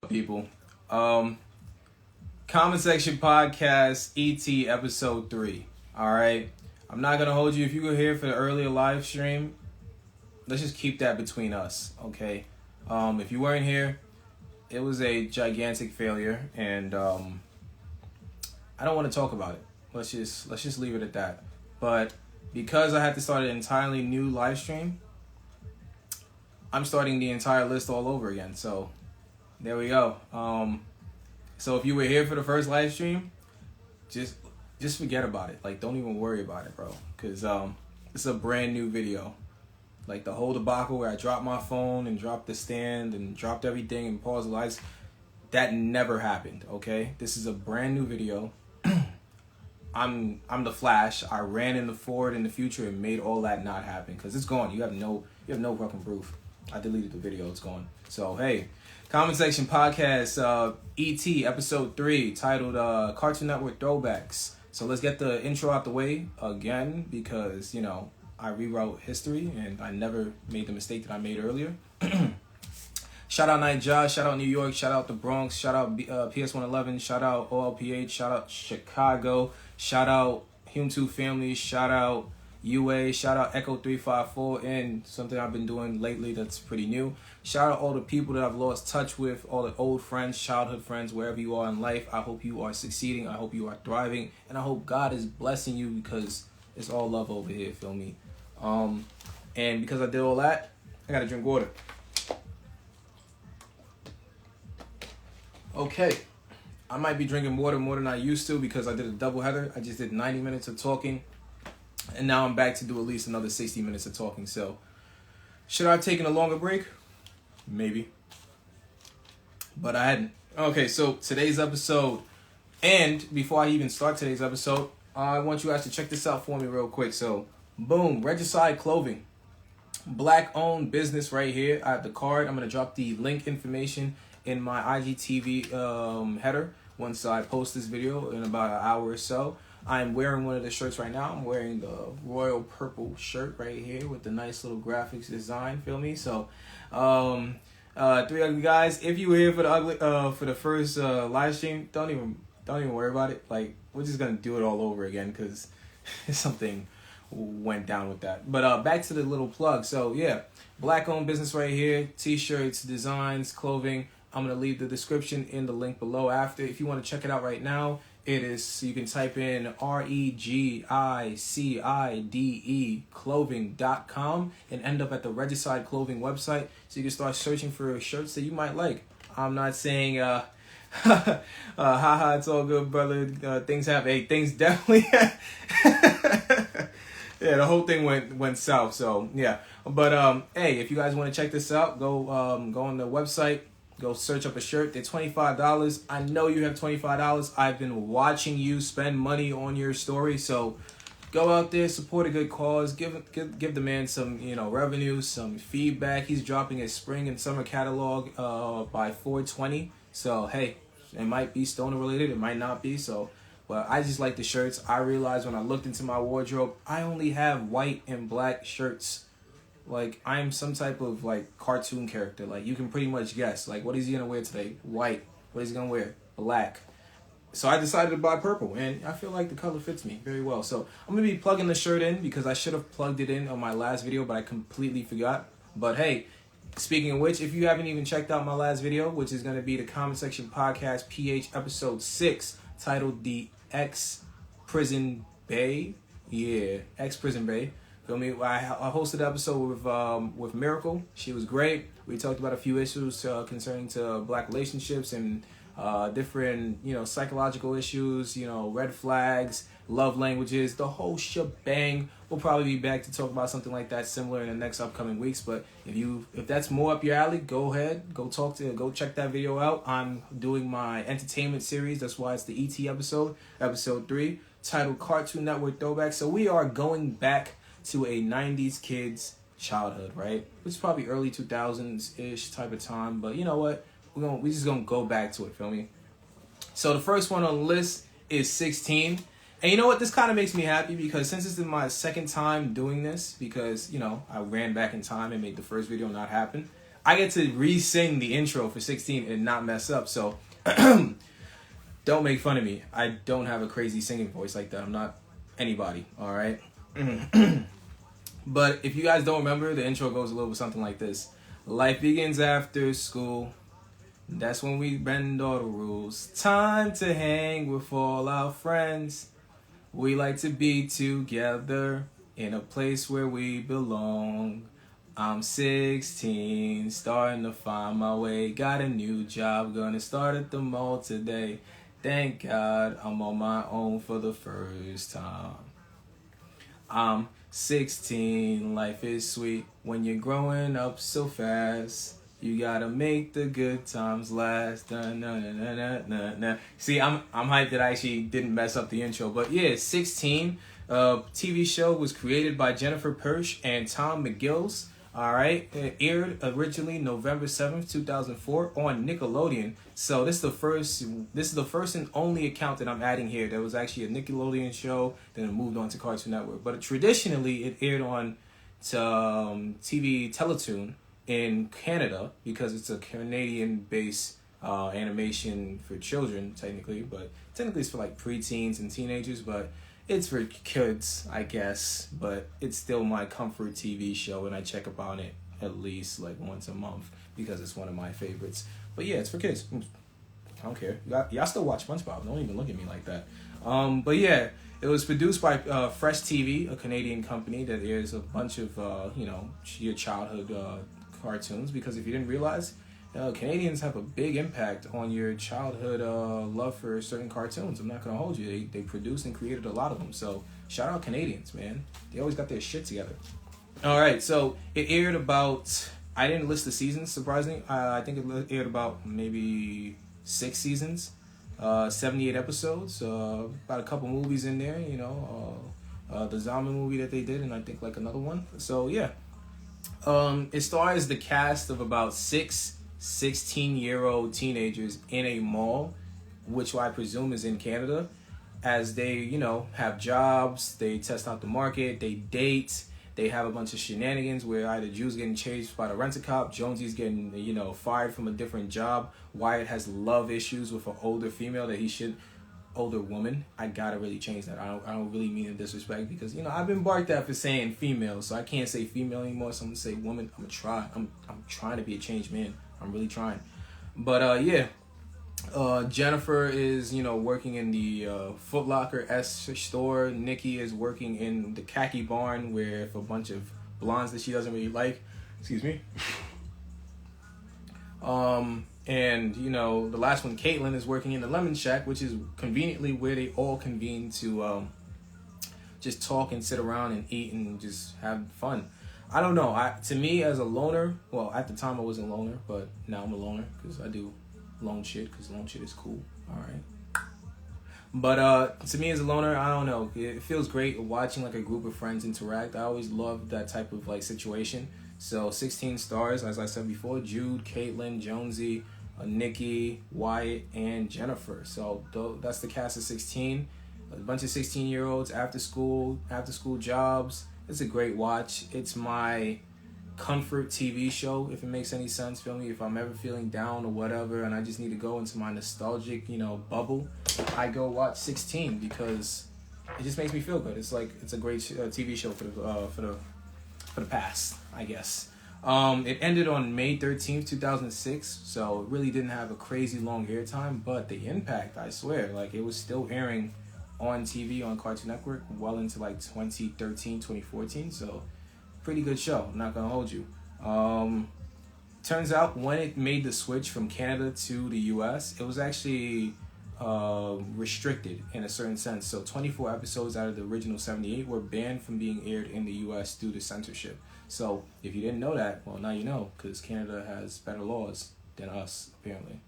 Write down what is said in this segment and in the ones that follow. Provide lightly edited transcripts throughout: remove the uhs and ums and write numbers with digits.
People. Comment section podcast ET episode 3. Alright. I'm not gonna hold you if you were here for the earlier live stream. Let's just keep that between us, okay? If you weren't here, it was a gigantic failure, and I don't want to talk about it. Let's just leave it at that. But because I had to start an entirely new live stream, I'm starting the entire list all over again. So there we go. So if you were here for the first live stream, just forget about it. Like, don't even worry about it, bro. Because it's a brand new video. Like the whole debacle where I dropped my phone and dropped the stand and dropped everything and paused the lights, that never happened, okay? This is a brand new video. I'm the Flash. I ran in the forward in the future and made all that not happen because it's gone. You have no fucking proof. I deleted the video. It's gone. So hey, comment section podcast ET episode 3 titled Cartoon Network Throwbacks. So let's get the intro out the way again because I rewrote history and I never made the mistake that I made earlier. Shout out Night Josh, shout out New York, shout out the Bronx, shout out PS111, shout out OLPH, shout out Chicago, shout out Hume2 Family, shout out UA, shout out Echo 354, and something I've been doing lately that's pretty new. Shout out all the people that I've lost touch with, all the old friends, childhood friends, wherever you are in life. I hope you are succeeding, I hope you are thriving, and I hope God is blessing you because it's all love over here, feel me? And because I did all that, I gotta drink water. Okay, I might be drinking water more than I used to because I did a double header. I just did 90 minutes of talking, and now I'm back to do at least another 60 minutes of talking. So, should I have taken a longer break? Maybe. But I hadn't. Okay, so today's episode, and before I even start today's episode, I want you guys to check this out for me real quick. So, boom, Regicide Clothing. Black-owned business right here. I have the card. I'm going to drop the link information in my IGTV header once I post this video in about an hour or so. I'm wearing one of the shirts right now. I'm wearing the royal purple shirt right here with the nice little graphics design, feel me? So, Three Ugly Guys, if you were here for the first live stream, don't even worry about it. Like, we're just gonna do it all over again because something went down with that. But back to the little plug. So yeah, black-owned business right here. T-shirts, designs, clothing. I'm going to leave the description in the link below after. If you want to check it out right now, you can type in REGICIDE clothing.com and end up at the Regicide Clothing website. So you can start searching for shirts that you might like. I'm not saying, haha, it's all good, brother. Things definitely, yeah, the whole thing went south. So yeah, but hey, if you guys want to check this out, go on the website. Go search up a shirt. They're $25. I know you have $25. I've been watching you spend money on your story. So go out there, support a good cause. Give the man some revenue, some feedback. He's dropping his spring and summer catalog by 4/20. So hey, it might be stoner related. It might not be. So, but I just like the shirts. I realized when I looked into my wardrobe, I only have white and black shirts. Like, I'm some type of, like, cartoon character. Like, you can pretty much guess. Like, what is he going to wear today? White. What is he going to wear? Black. So I decided to buy purple, and I feel like the color fits me very well. So I'm going to be plugging the shirt in because I should have plugged it in on my last video, but I completely forgot. But, hey, speaking of which, if you haven't even checked out my last video, which is going to be the Comment Section Podcast PH Episode 6, titled The Ex-Prison Bay. Yeah, Ex-Prison Bay. Feel me? I hosted an episode with Miracle. She was great. We talked about a few issues concerning to black relationships and different psychological issues, red flags, love languages, the whole shebang. We'll probably be back to talk about something like that similar in the next upcoming weeks. But if that's more up your alley, go ahead, go check that video out. I'm doing my entertainment series. That's why it's the ET episode 3, titled Cartoon Network Throwbacks. So we are going back to a 90s kid's childhood, right? Which is probably early 2000s-ish type of time. But you know what? We're just going to go back to it, feel me? So the first one on the list is 16. And you know what? This kind of makes me happy because since this is my second time doing this, because, I ran back in time and made the first video not happen, I get to re-sing the intro for 16 and not mess up. So don't make fun of me. I don't have a crazy singing voice like that. I'm not anybody. All right. But if you guys don't remember, the intro goes a little bit something like this. Life begins after school. That's when we bend all the rules. Time to hang with all our friends. We like to be together in a place where we belong. I'm 16, starting to find my way. Got a new job, gonna start at the mall today. Thank God I'm on my own for the first time. I'm 16, life is sweet when you're growing up so fast. You gotta make the good times last. Na, na, na, na, na, na. See, I'm hyped that I actually didn't mess up the intro. But yeah, 16, TV show was created by Jennifer Persh and Tom McGills. All right, it aired originally November 7th, 2004 on Nickelodeon. So this is the first and only account that I'm adding here. There was actually a Nickelodeon show, then it moved on to Cartoon Network. But traditionally, it aired on TV Teletoon in Canada because it's a Canadian-based animation for children, technically. But technically it's for like preteens and teenagers, but it's for kids, I guess, but it's still my comfort TV show, and I check up on it at least like once a month because it's one of my favorites. But yeah, it's for kids. I don't care. Y'all still watch SpongeBob. Don't even look at me like that. But yeah, it was produced by Fresh TV, a Canadian company that airs a bunch of your childhood cartoons. Because if you didn't realize, Canadians have a big impact on your childhood love for certain cartoons. I'm not gonna hold you. They produced and created a lot of them. So shout out Canadians, man. They always got their shit together. All right, so it aired about. I didn't list the seasons, surprisingly. I think it aired about maybe 6 seasons, 78 episodes. About a couple movies in there. The zombie movie that they did, and I think like another one. So yeah, it stars the cast of about 6 16-year-old teenagers in a mall, which I presume is in Canada, as they, have jobs, they test out the market, they date, they have a bunch of shenanigans where either Jude's getting chased by the rent-a-cop, Jonesy's getting, fired from a different job, Wyatt has love issues with an older female that he should, older woman. I gotta really change that. I don't really mean in disrespect because, I've been barked at for saying female, so I can't say female anymore, so I'm gonna say woman. I'm gonna try. I'm trying to be a changed man. I'm really trying. But yeah, Jennifer is, working in the Foot Locker store. Nikki is working in the khaki barn with a bunch of blondes that she doesn't really like. Excuse me. And, the last one, Caitlin, is working in the Lemon Shack, which is conveniently where they all convene to just talk and sit around and eat and just have fun. I don't know. To me, as a loner, well, at the time I wasn't a loner, but now I'm a loner because I do lone shit because lone shit is cool. All right. But to me as a loner, I don't know. It feels great watching like a group of friends interact. I always love that type of like situation. So 16 stars, as I said before: Jude, Caitlin, Jonesy, Nikki, Wyatt, and Jennifer. So that's the cast of 16. A bunch of 16-year-olds after school jobs. It's a great watch. It's my comfort TV show, if it makes any sense. Feel me? If I'm ever feeling down or whatever, and I just need to go into my nostalgic, bubble, I go watch 16 because it just makes me feel good. It's like it's a great TV show for the past, I guess. It ended on May 13th, 2006, so it really didn't have a crazy long airtime, but the impact, I swear, like it was still airing on TV on Cartoon Network well into like 2013, 2014, so pretty good show, I'm not gonna hold you. Turns out when it made the switch from Canada to the US, it was actually restricted in a certain sense. So 24 episodes out of the original 78 were banned from being aired in the US due to censorship. So if you didn't know that, well, now you know, because Canada has better laws than us, apparently.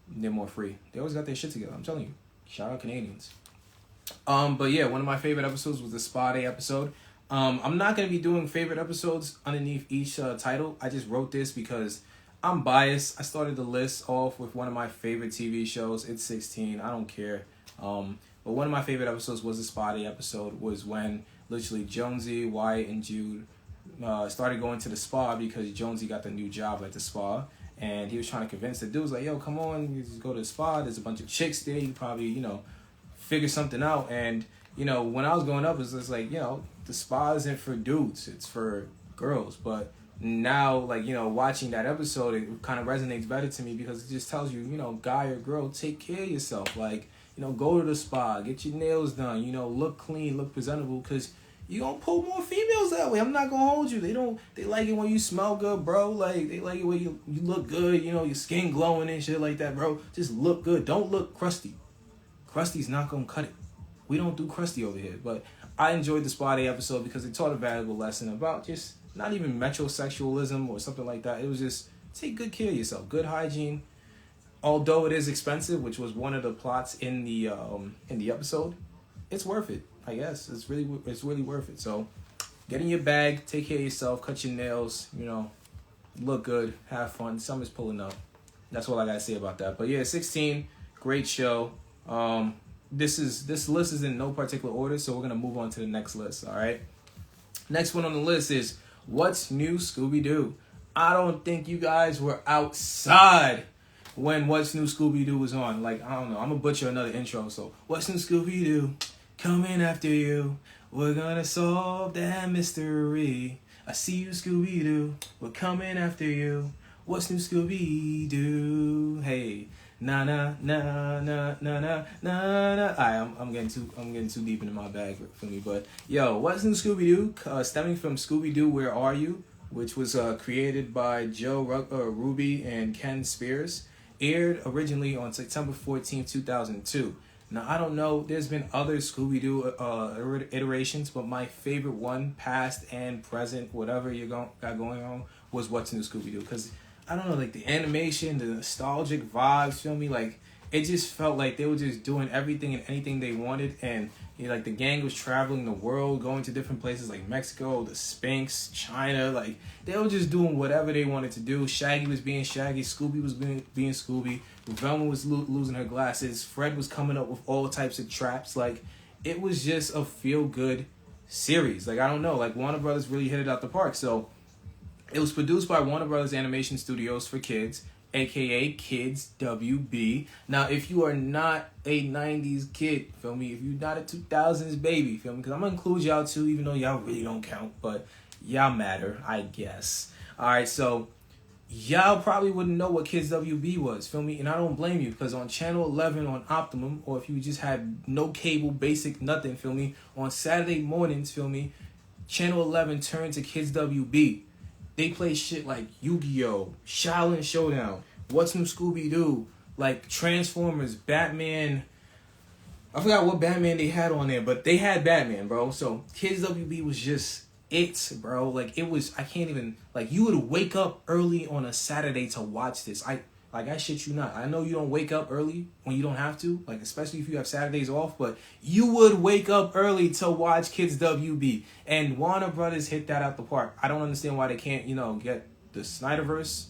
They're more free. They always got their shit together, I'm telling you. Shout out Canadians. But yeah, one of my favorite episodes was the Spa Day episode. I'm not going to be doing favorite episodes underneath each title. I just wrote this because I'm biased. I started the list off with one of my favorite TV shows. It's 16. I don't care. But one of my favorite episodes was the Spa Day episode, was when literally Jonesy, Wyatt, and Jude started going to the spa because Jonesy got the new job at the spa. And he was trying to convince the dudes, like, yo, come on, you just go to the spa. There's a bunch of chicks there. You could probably, figure something out. And, when I was growing up, it was just like, the spa isn't for dudes. It's for girls. But now, like, watching that episode, it kind of resonates better to me because it just tells you, guy or girl, take care of yourself. Like, go to the spa, get your nails done, look clean, look presentable, because you gonna pull more females that way. I'm not gonna hold you. They like it when you smell good, bro. Like, they like it when you look good, your skin glowing and shit like that, bro. Just look good. Don't look crusty. Crusty's not gonna cut it. We don't do crusty over here. But I enjoyed the Spa Day episode because it taught a valuable lesson about just not even metrosexualism or something like that. It was just take good care of yourself. Good hygiene. Although it is expensive, which was one of the plots in the episode, it's worth it. I guess it's really worth it. So get in your bag, take care of yourself, cut your nails, look good, have fun. Summer's pulling up. That's all I gotta say about that. But yeah, 16, great show. This list is in no particular order, so we're gonna move on to the next list. All right. Next one on the list is What's New Scooby-Doo. I don't think you guys were outside when What's New Scooby-Doo was on. Like, I don't know. I'm gonna butcher another intro. So What's New Scooby-Doo? Coming after you, we're gonna solve that mystery. I see you, Scooby-Doo, we're coming after you. What's new, Scooby-Doo? Hey, na na na na na na na na. I'm getting too deep into my bag for me, but yo, What's New Scooby-Doo? Stemming from Scooby-Doo, Where Are You? Which was created by Joe Ruby and Ken Spears. Aired originally on September 14th, 2002. Now, I don't know, there's been other Scooby-Doo iterations, but my favorite one, past and present, whatever you got going on, was What's New Scooby-Doo. Because, I don't know, like, the animation, the nostalgic vibes, feel me? Like, it just felt like they were just doing everything and anything they wanted. And, like, the gang was traveling the world, going to different places like Mexico, the Sphinx, China. Like, they were just doing whatever they wanted to do. Shaggy was being Shaggy. Scooby was being Scooby. Velma was losing her glasses. Fred was coming up with all types of traps. Like, it was just a feel-good series. Like, I don't know. Like, Warner Brothers really hit it out the park. So, it was produced by Warner Brothers Animation Studios for Kids, a.k.a. Kids WB. Now, if you are not a 90s kid, feel me? If you're not a 2000s baby, feel me? Because I'm going to include y'all too, even though y'all really don't count. But y'all matter, I guess. All right, so y'all probably wouldn't know what Kids WB was, feel me? And I don't blame you, because on Channel 11 on Optimum, or if you just had no cable, basic, nothing, feel me? On Saturday mornings, feel me? Channel 11 turned to Kids WB. They play shit like Yu-Gi-Oh!, Shaolin Showdown, What's New Scooby-Doo, like Transformers, Batman. I forgot what Batman they had on there, but they had Batman, bro. So Kids WB was just it, bro. Like, it was, I can't even, like, you would wake up early on a Saturday to watch this. I shit you not. I know you don't wake up early when you don't have to, like, especially if you have Saturdays off, but you would wake up early to watch Kids WB. And Warner Brothers hit that out the park. I don't understand why they can't, get the Snyderverse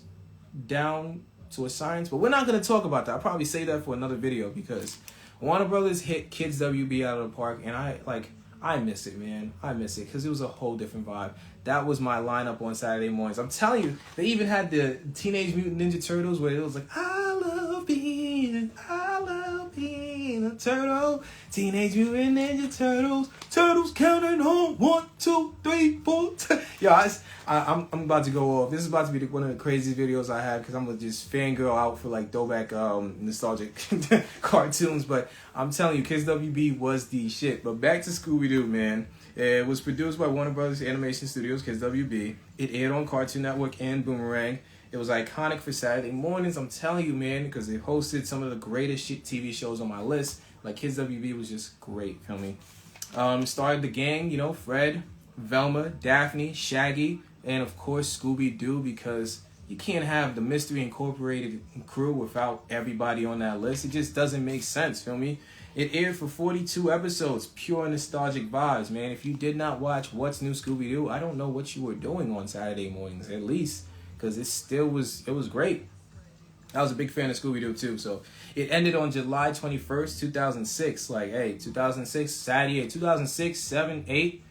down to a science, but we're not going to talk about that. I'll probably say that for another video, because Warner Brothers hit Kids WB out of the park, and I miss it, man. I miss it, because it was a whole different vibe. That was my lineup on Saturday mornings. I'm telling you, they even had the Teenage Mutant Ninja Turtles, where it was like, I love being a turtle. Teenage Mutant Ninja Turtles. Turtles counting on 1, 2, 3, 4. Yo, I'm about to go off. This is about to be one of the craziest videos I have, because I'm going to just fangirl out for like throwback nostalgic cartoons. But I'm telling you, Kids WB was the shit. But back to Scooby-Doo, man. It was produced by Warner Brothers Animation Studios, Kids WB. It aired on Cartoon Network and Boomerang. It was iconic for Saturday mornings, I'm telling you, man, because it hosted some of the greatest TV shows on my list. Like, Kids WB was just great, feel me? Started the gang, Fred, Velma, Daphne, Shaggy, and of course Scooby-Doo, because you can't have the Mystery Incorporated crew without everybody on that list. It just doesn't make sense, feel me? It aired for 42 episodes, pure nostalgic vibes, man. If you did not watch What's New Scooby-Doo, I don't know what you were doing on Saturday mornings, at least, because it was great. I was a big fan of Scooby-Doo too. So it ended on July 21st, 2006. Like, hey, 2006, Saturday, 2006, 7, 8.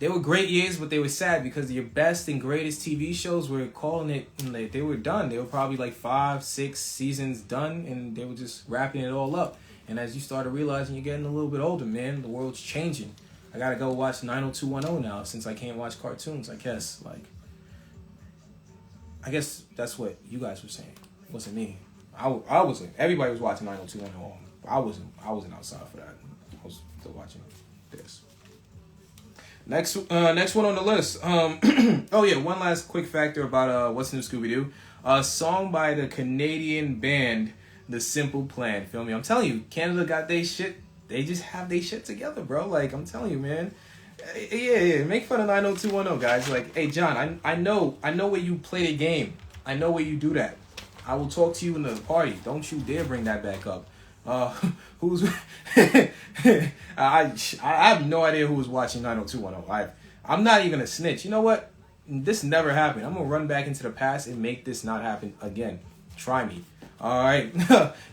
They were great years, but they were sad because your best and greatest TV shows were calling it, and they were done. They were probably like 5, 6 seasons done, and they were just wrapping it all up. And as you started realizing you're getting a little bit older, man, the world's changing. I gotta go watch 90210 now since I can't watch cartoons, I guess. I guess that's what you guys were saying. It wasn't me. I wasn't. Everybody was watching 90210. I wasn't outside for that. I was still watching this. Next one on the list. Oh yeah, one last quick factor about What's New Scooby-Doo. A song by the Canadian band The Simple Plan. Feel me? I'm telling you, Canada got their shit. They just have their shit together, bro. Like, I'm telling you, man. Yeah. Make fun of 90210, guys. Like, hey, John, I know where you play the game. I know where you do that. I will talk to you in the party. Don't you dare bring that back up. Who's I have no idea who was watching 90210. I'm not even a snitch. You know what? This never happened. I'm gonna run back into the past and make this not happen again. Try me. All right.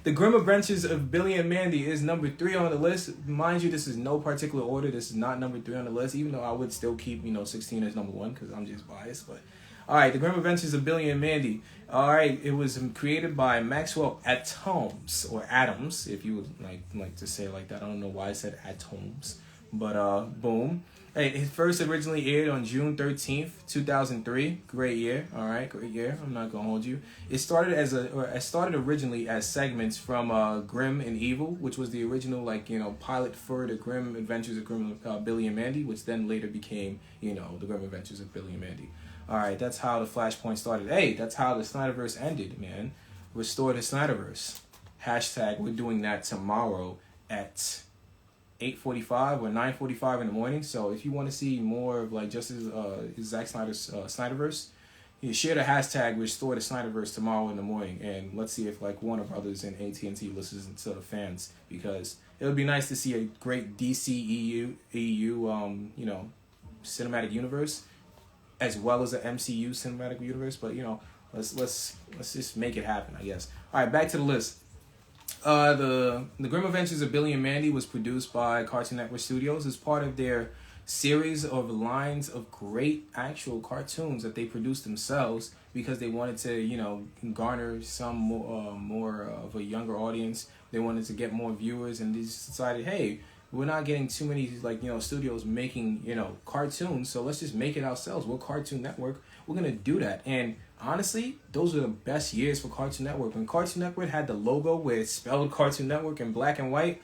The Grim Adventures of Billy and Mandy is number 3 on the list. Mind you, this is no particular order. This is not number 3 on the list, even though I would still keep 16 as number 1 because I'm just biased. But all right, The Grim Adventures of Billy and Mandy. All right, it was created by Maxwell Atoms, or Adams, if you would like to say it like that. I don't know why I said Atoms, but boom. Hey, it first originally aired on June 13th, 2003. Great year. All right, great year. I'm not gonna hold you. It started originally as segments from Grim and Evil, which was the original pilot for the Grim Adventures of Billy and Mandy, which then later became the Grim Adventures of Billy and Mandy. All right, that's how the Flashpoint started. Hey, that's how the Snyderverse ended, man. Restore the Snyderverse. # we're doing that tomorrow at 8:45 or 9:45 in the morning. So if you want to see more of Justice Zack Snyder's Snyderverse, you share the hashtag Restore the Snyderverse tomorrow in the morning, and let's see if Warner Brothers and AT&T listens to the fans, because it would be nice to see a great DC EU cinematic universe, as well as the MCU cinematic universe. But let's just make it happen, I guess. All right, back to the list. The Grim Adventures of Billy and Mandy was produced by Cartoon Network Studios as part of their series of lines of great actual cartoons that they produced themselves, because they wanted to garner some more of a younger audience. They wanted to get more viewers, and they just decided, hey, we're not getting too many studios making cartoons, so let's just make it ourselves. We're Cartoon Network. We're gonna do that. And honestly, those were the best years for Cartoon Network. When Cartoon Network had the logo where it spelled Cartoon Network in black and white,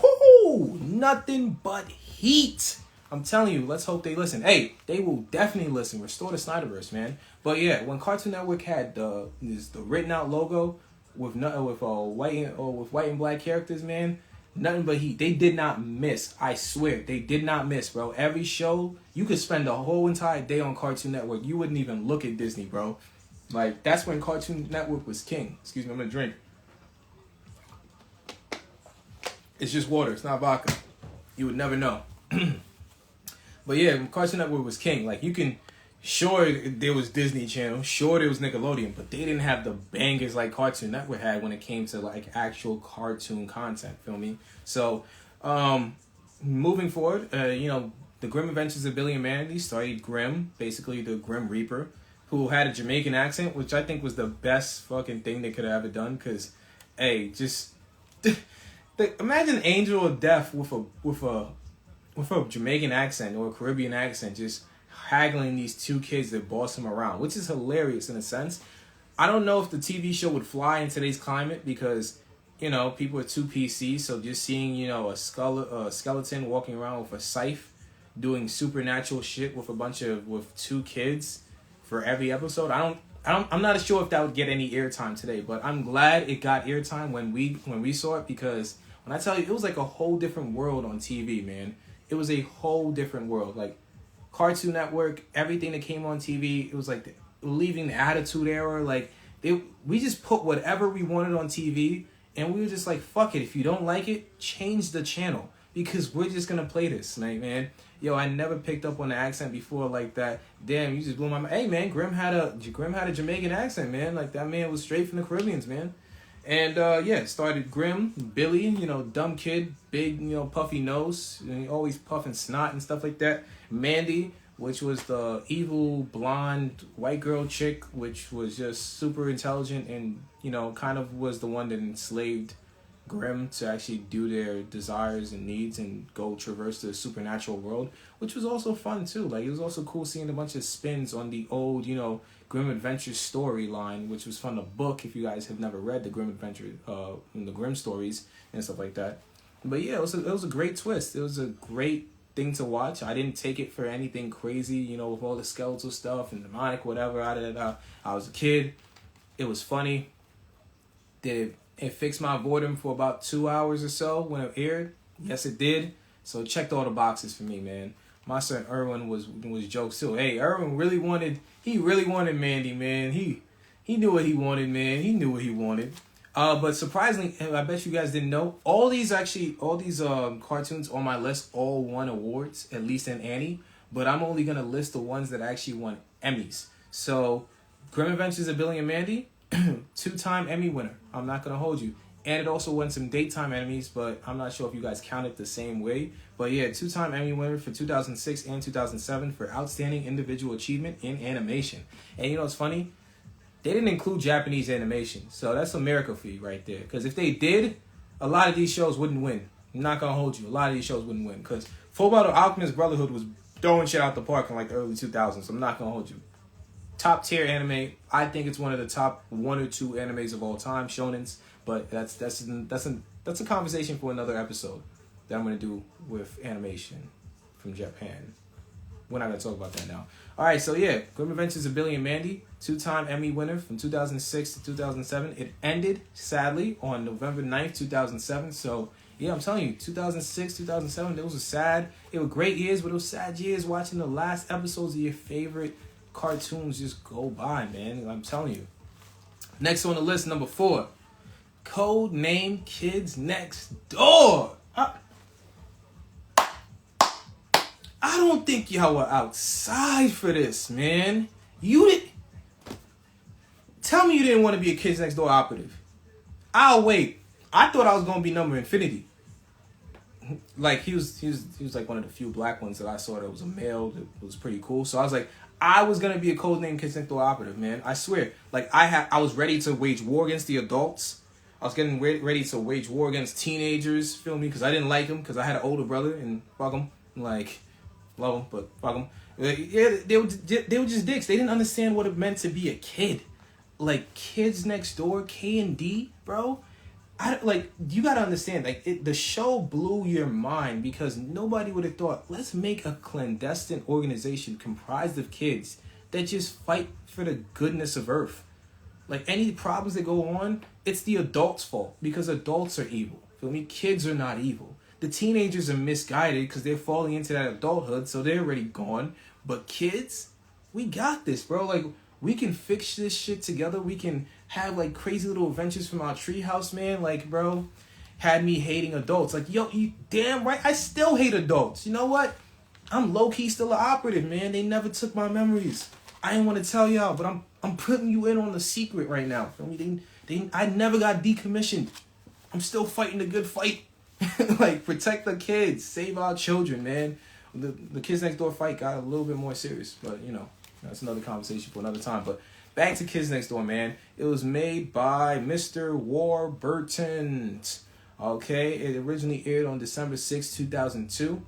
whoo, nothing but heat. I'm telling you, let's hope they listen. Hey, they will definitely listen. Restore the Snyderverse, man. But yeah, when Cartoon Network had the written out logo with white and black characters, man, nothing but heat. They did not miss. I swear, they did not miss, bro. Every show, you could spend the whole entire day on Cartoon Network. You wouldn't even look at Disney, bro. That's when Cartoon Network was king. Excuse me, I'm gonna drink. It's just water. It's not vodka. You would never know. But yeah, when Cartoon Network was king. Sure, there was Disney Channel. Sure, there was Nickelodeon. But they didn't have the bangers like Cartoon Network had when it came to actual cartoon content. Feel me? So, moving forward, the Grim Adventures of Billy and Mandy started Grim, basically the Grim Reaper, who had a Jamaican accent, which I think was the best fucking thing they could have ever done. Cause, hey, just imagine Angel of Death with a Jamaican accent or a Caribbean accent, just haggling these two kids that boss him around, which is hilarious in a sense. I don't know if the TV show would fly in today's climate because, people are too PC. So just seeing, a skeleton walking around with a scythe doing supernatural shit with 2 kids for every episode. I'm not sure if that would get any airtime today, but I'm glad it got airtime when we saw it, because when I tell you, it was like a whole different world on TV, man. It was a whole different world. Cartoon Network, everything that came on TV, it was leaving the Attitude Era. We just put whatever we wanted on TV, and we were just fuck it. If you don't like it, change the channel, because we're just gonna play this night, man. Yo, I never picked up on the accent before like that. Damn, you just blew my mind. Hey, man, Grim had a Jamaican accent, man. That man was straight from the Caribbeans, man. And yeah, it started Grim, Billy, dumb kid, big, puffy nose, and always puffing snot and stuff like that. Mandy, which was the evil blonde white girl chick, which was just super intelligent and, kind of was the one that enslaved Grim to actually do their desires and needs and go traverse the supernatural world, which was also fun too. Like, it was also cool seeing a bunch of spins on the old, Grim Adventures storyline, which was from the book. If you guys have never read the Grim Adventure, the Grim stories and stuff like that. But yeah, it was a great twist. It was a great thing to watch. I didn't take it for anything crazy, with all the skeletal stuff and demonic whatever. I was a kid. It was funny. Did it fixed my boredom for about 2 hours or so when it aired? Yes, it did. So it checked all the boxes for me, man. My son Erwin was jokes too. Hey, Erwin really wanted Mandy, man. He knew what he wanted, man. He knew what he wanted. But surprisingly, I bet you guys didn't know, all these cartoons on my list all won awards, at least in Annie. But I'm only gonna list the ones that actually won Emmys. So, Grim Adventures of Billy and Mandy, 2-time Emmy winner. I'm not gonna hold you. And it also won some daytime Emmys, but I'm not sure if you guys count it the same way. But yeah, 2-time Emmy winner for 2006 and 2007 for Outstanding Individual Achievement in Animation. And what's funny? They didn't include Japanese animation. So that's America for you right there. Because if they did, a lot of these shows wouldn't win. I'm not going to hold you. A lot of these shows wouldn't win. Because Fullmetal Alchemist Brotherhood was throwing shit out the park in like the early 2000s. So I'm not going to hold you. Top tier anime. I think it's one of the top 1 or 2 animes of all time. Shonens. But that's a conversation for another episode that I'm going to do with animation from Japan. We're not going to talk about that now. All right, so yeah, Grim Adventures of Billy and Mandy, 2-time Emmy winner from 2006 to 2007. It ended, sadly, on November 9th, 2007. So, yeah, I'm telling you, 2006, 2007, they were great years, but it was sad years watching the last episodes of your favorite cartoons just go by, man. I'm telling you. Next on the list, number 4. Code name Kids Next Door. I don't think y'all were outside for this, man. You didn't. Tell me you didn't want to be a Kids Next Door operative. I'll wait. I thought I was gonna be number Infinity. Like he was like one of the few black ones that I saw that was a male that was pretty cool. So I was like, I was gonna be a codename Kids Next Door operative, man. I swear. Like I was ready to wage war against the adults. I was getting ready to wage war against teenagers, feel me? Because I didn't like them, because I had an older brother, and fuck them. Like, love them, but fuck them. Yeah, they were just dicks. They didn't understand what it meant to be a kid. Like, Kids Next Door, K&D, bro. You gotta understand, the show blew your mind because nobody would have thought, let's make a clandestine organization comprised of kids that just fight for the goodness of Earth. Like, any problems that go on, it's the adults' fault because adults are evil. Feel me? Kids are not evil. The teenagers are misguided because they're falling into that adulthood, so they're already gone. But kids, we got this, bro. Like, we can fix this shit together. We can have, like, crazy little adventures from our treehouse, man. Like, bro, had me hating adults. Like, yo, you damn right, I still hate adults. You know what? I'm low-key still an operative, man. They never took my memories. I didn't want to tell y'all, but I'm putting you in on the secret right now. Feel me? I never got decommissioned. I'm still fighting the good fight. Like, protect the kids, save our children, man. The Kids Next Door fight got a little bit more serious, but that's another conversation for another time. But back to Kids Next Door, man. It was made by Mr. Warburton. Okay, it originally aired on December 6, 2002.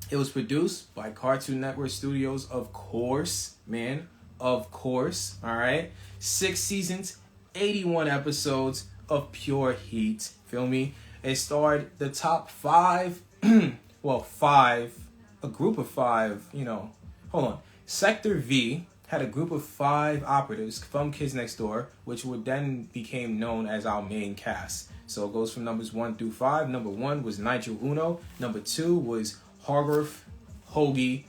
It was produced by Cartoon Network Studios, of course, man. Of course, all right? 6 seasons, 81 episodes of pure heat. Feel me? It starred the top 5, a group of 5, hold on. Sector V had a group of 5 operatives from Kids Next Door, which would then became known as our main cast. So it goes from numbers 1 through 5. Number 1 was Nigel Uno. Number 2 was Hargrove Hoagie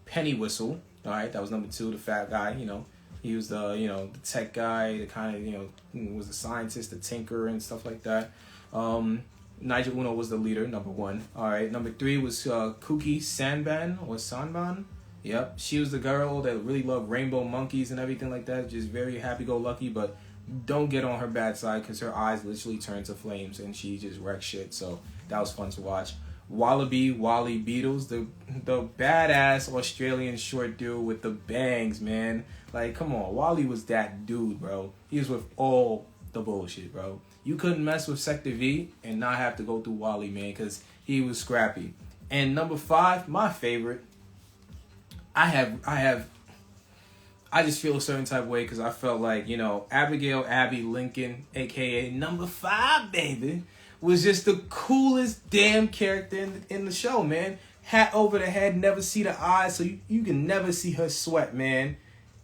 Pennywhistle. All right, that was number 2, the fat guy, He was the tech guy, the kind of, was the scientist, the tinker and stuff like that. Nigel Uno was the leader, number 1. All right, number 3 was Kuki Sanban. Yep, she was the girl that really loved rainbow monkeys and everything like that. Just very happy-go-lucky, but don't get on her bad side because her eyes literally turn to flames and she just wrecks shit. So that was fun to watch. Wally Beatles, the badass Australian short dude with the bangs, man. Like, come on, Wally was that dude, bro. He was with all the bullshit, bro. You couldn't mess with Sector V and not have to go through Wally, man, because he was scrappy. And number 5, my favorite. I just feel a certain type of way because I felt like, you know, Abigail Abby Lincoln, aka number 5, baby, was just the coolest damn character in the show, man. Hat over the head, never see the eyes, so you can never see her sweat, man.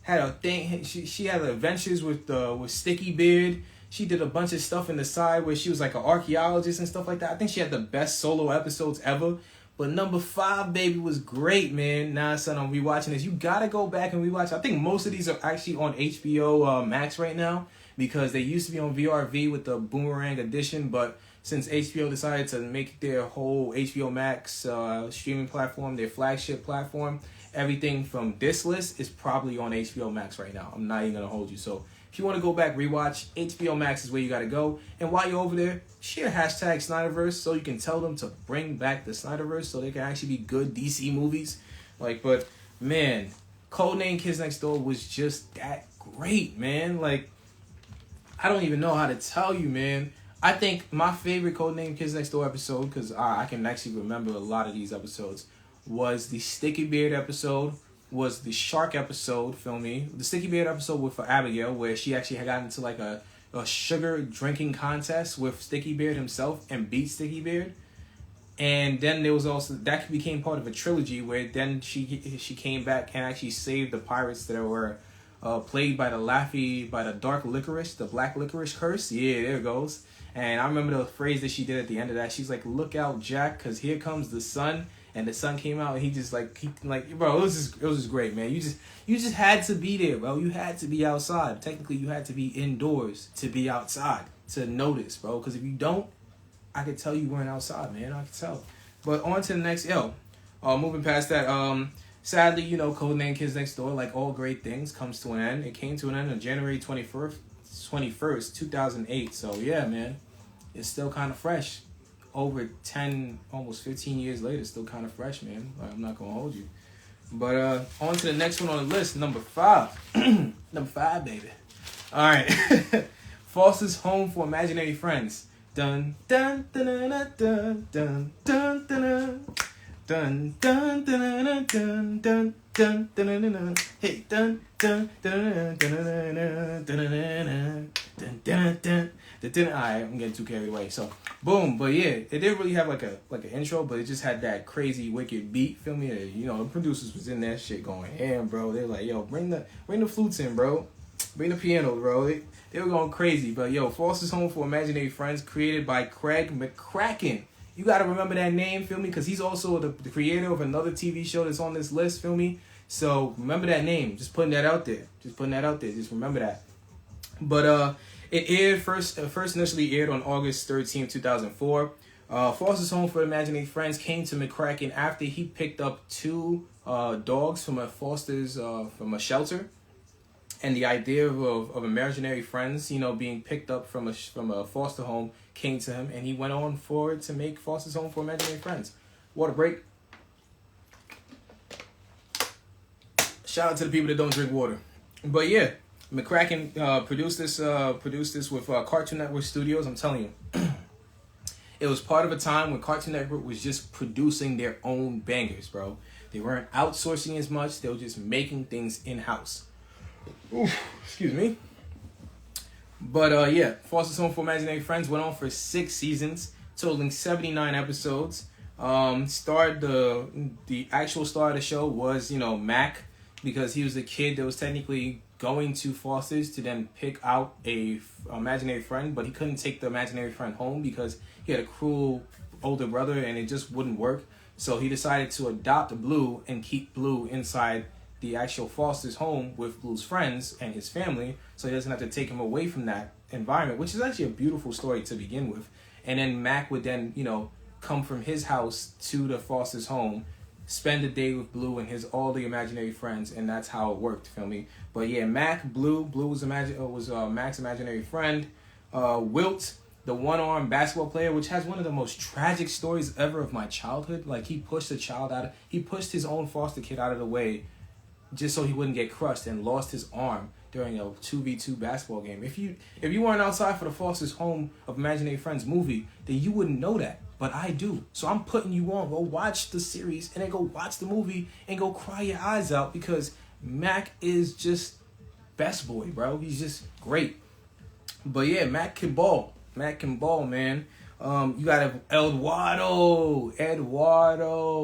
Had a thing. She had adventures with Sticky Beard. She did a bunch of stuff in the side where she was like an archaeologist and stuff like that. I think she had the best solo episodes ever. But number 5, baby, was great, man. Now, son, I'm rewatching this. You gotta go back and rewatch. I think most of these are actually on HBO Max right now because they used to be on VRV with the Boomerang edition, but since HBO decided to make their whole HBO Max streaming platform, their flagship platform, everything from this list is probably on HBO Max right now. I'm not even going to hold you. So if you want to go back, rewatch, HBO Max is where you got to go. And while you're over there, share hashtag Snyderverse so you can tell them to bring back the Snyderverse so they can actually be good DC movies. Like, but man, Codename Kids Next Door was just that great, man. Like, I don't even know how to tell you, man. I think my favorite Codename Kids Next Door episode, because I can actually remember a lot of these episodes, was the Sticky Beard episode, was the Shark episode, feel me? The Sticky Beard episode was for Abigail, where she actually had gotten into like a sugar drinking contest with Sticky Beard himself and beat Sticky Beard. And then there was also, that became part of a trilogy where then she came back and actually saved the pirates that were plagued by the dark licorice, the black licorice curse. Yeah, there it goes. And I remember the phrase that she did at the end of that. She's like, "Look out, Jack, because here comes the sun." And the sun came out, and he just bro, it was just great, man. You just had to be there, bro. You had to be outside. Technically, you had to be indoors to be outside to notice, bro. Because if you don't, I could tell you weren't outside, man. I could tell. But on to the next, moving past that. Sadly, you know, Codename Kids Next Door, like all great things, comes to an end. It came to an end on January 21st, 2008. So yeah, man, it's still kind of fresh. Over 10, almost 15 years later, still kind of fresh, man. I'm not gonna hold you. But on to the next one on the list, number 5. Number 5, baby. All right, Foster's Home for Imaginary Friends. Dun dun dun dun dun dun dun dun dun dun dun dun dun dun dun dun. Hey, dun dun dun dun dun dun dun dun dun. Alright, I'm getting too carried away. So, boom. But yeah, it didn't really have like an intro, but it just had that crazy wicked beat. Feel me? You know, the producers was in that shit going ham, bro. They're like, yo, bring the flutes in, bro. Bring the piano, bro. They were going crazy. But yo, Foster's Home for Imaginary Friends, created by Craig McCracken. You gotta remember that name, feel me? Because he's also the creator of another TV show that's on this list, feel me? So remember that name. Just putting that out there. Just remember that. But it aired first initially aired on August 13, 2004. Foster's Home for Imaginary Friends came to McCracken after he picked up 2 dogs from a shelter. And the idea of imaginary friends, you know, being picked up from a foster home came to him, and he went on forward to make Foster's Home for Imaginary Friends. Water break. Shout out to the people that don't drink water. But yeah, McCracken produced this with Cartoon Network Studios. I'm telling you, it was part of a time when Cartoon Network was just producing their own bangers, bro. They weren't outsourcing as much. They were just making things in-house. Oof, excuse me. But yeah, Foster's Home for Imaginary Friends went on for 6 seasons, totaling 79 episodes. The actual star of the show was, you know, Mac, because he was the kid that was technically going to Foster's to then pick out a imaginary friend, but he couldn't take the imaginary friend home because he had a cruel older brother and it just wouldn't work. So he decided to adopt Blue and keep Blue inside the actual Foster's home with Blue's friends and his family, so he doesn't have to take him away from that environment, which is actually a beautiful story to begin with. And then Mac would then, you know, come from his house to the Foster's home, spend the day with Blue and his all the imaginary friends, and that's how it worked. Feel me? But yeah, Blue was Mac's imaginary friend. Wilt, the one-armed basketball player, which has one of the most tragic stories ever of my childhood. Like, he pushed his own foster kid out of the way just so he wouldn't get crushed, and lost his arm during a 2v2 basketball game. If you weren't outside for the Foster's Home of Imaginary Friends movie, then you wouldn't know that. But I do. So I'm putting you on. Go watch the series and then go watch the movie and go cry your eyes out, because Mac is just best boy, bro. He's just great. But yeah, Mac can ball. Mac can ball, man. You got Eduardo,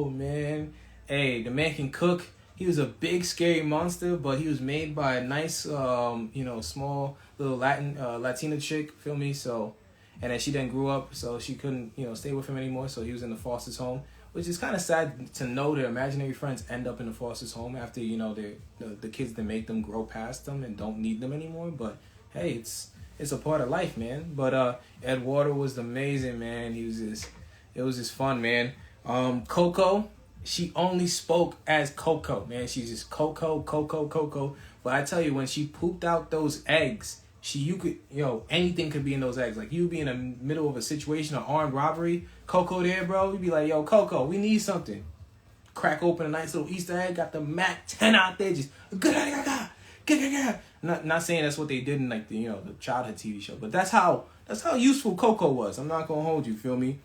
man. Hey, the man can cook. He was a big, scary monster, but he was made by a nice, small little Latina chick, feel me? So, and then she then grew up, so she couldn't, stay with him anymore. So he was in the foster's home, which is kind of sad to know their imaginary friends end up in the foster's home after, the kids that make them grow past them and don't need them anymore. But hey, it's a part of life, man. But Eduardo was amazing, man. It was just fun, man. Coco. She only spoke as Coco, man. She's just Coco. But I tell you, when she pooped out those eggs, anything could be in those eggs. Like, you be in the middle of a situation, an armed robbery, Coco there, bro. You'd be like, yo, Coco, we need something. Crack open a nice little Easter egg, got the Mac 10 out there, just not saying that's what they did in like the childhood TV show, but that's how useful Coco was. I'm not gonna hold you, feel me?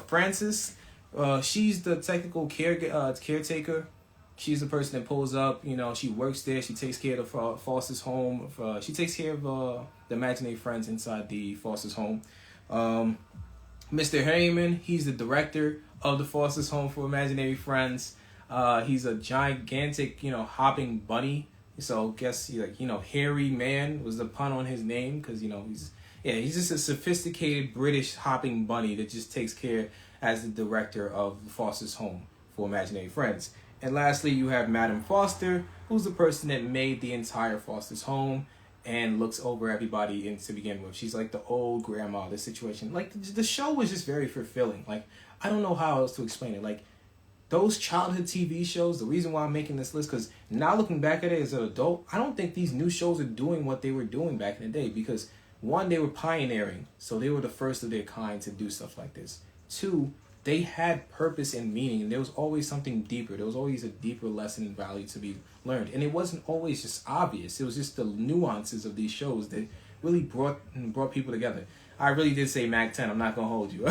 Frances. She's the technical caretaker. She's the person that pulls up. She works there. She takes care of the foster's home. She takes care of the imaginary friends inside the foster's home. Mr. Harriman, he's the director of the foster's home for imaginary friends. He's a gigantic, hopping bunny. So guess hairy man was the pun on his name, because he's just a sophisticated British hopping bunny that just takes care as the director of the foster's home for imaginary friends. And lastly, you have Madam Foster, who's the person that made the entire foster's home and looks over everybody to begin with. She's like the old grandma, the situation. Like, the show was just very fulfilling. Like, I don't know how else to explain it. Like, those childhood TV shows, the reason why I'm making this list, because now looking back at it as an adult, I don't think these new shows are doing what they were doing back in the day, because one, they were pioneering, so they were the first of their kind to do stuff like this. Two, they had purpose and meaning, and there was always something deeper. There was always a deeper lesson and value to be learned. And it wasn't always just obvious. It was just the nuances of these shows that really brought people together. I really did say Mac 10. I'm not going to hold you.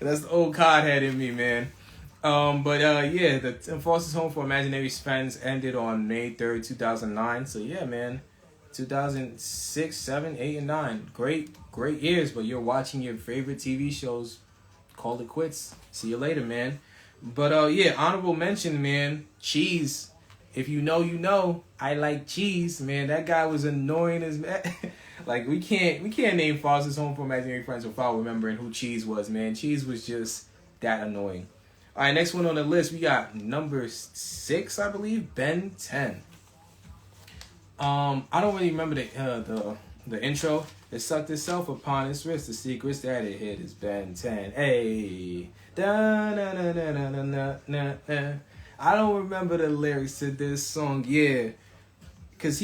That's the old codhead in me, man. The Foster's Home for Imaginary Friends ended on May 3rd, 2009. So, yeah, man. 2006, 7, 8, and 9. Great years, but you're watching your favorite TV shows. Call it quits. See you later, man. But honorable mention, man. Cheese. If you know, you know. I like Cheese, man. That guy was annoying as man. Like, we can't name Foster's Home for Imaginary Friends without remembering who Cheese was, man. Cheese was just that annoying. All right, next one on the list, we got number 6, I believe, Ben 10. I don't really remember the intro. It sucked itself upon its wrist. The secrets that it hid is Ben 10. Hey, da na na na na na na na. I don't remember the lyrics to this song. Yeah, cause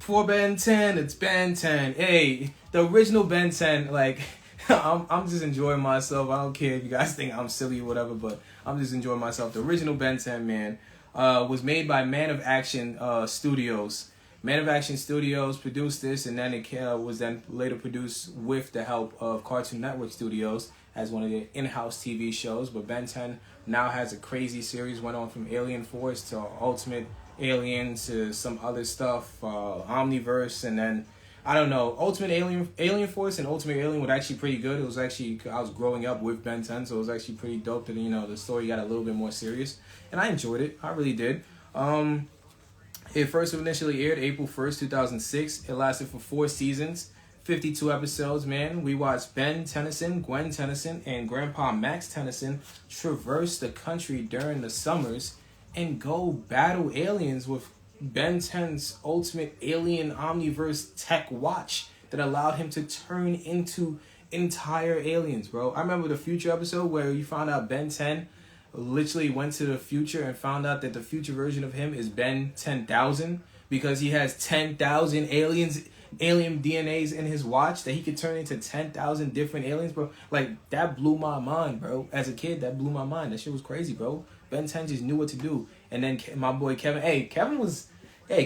for Ben 10. It's Ben 10. Hey, the original Ben 10. Like, I'm just enjoying myself. I don't care if you guys think I'm silly or whatever, but I'm just enjoying myself. The original Ben 10, man. Was made by Man of Action Studios. Man of Action Studios produced this, and then it was then later produced with the help of Cartoon Network Studios as one of their in-house TV shows. But Ben 10 now has a crazy series, went on from Alien Force to Ultimate Alien to some other stuff, Omniverse, and then, I don't know, Ultimate Alien Force and Ultimate Alien were actually pretty good. It was actually, I was growing up with Ben 10, so it was actually pretty dope that, the story got a little bit more serious. And I enjoyed it. I really did. It first initially aired April 1st, 2006. It lasted for 4 seasons, 52 episodes, man. We watched Ben Tennyson, Gwen Tennyson, and Grandpa Max Tennyson traverse the country during the summers and go battle aliens with Ben 10's ultimate alien omniverse tech watch that allowed him to turn into entire aliens, bro. I remember the future episode where you found out Ben 10 literally went to the future and found out that the future version of him is Ben 10,000 because he has 10,000 alien DNAs in his watch that he could turn into 10,000 different aliens, bro. Like, that blew my mind, bro. As a kid, that blew my mind. That shit was crazy, bro. Ben 10 just knew what to do. And then my boy Kevin, Kevin was a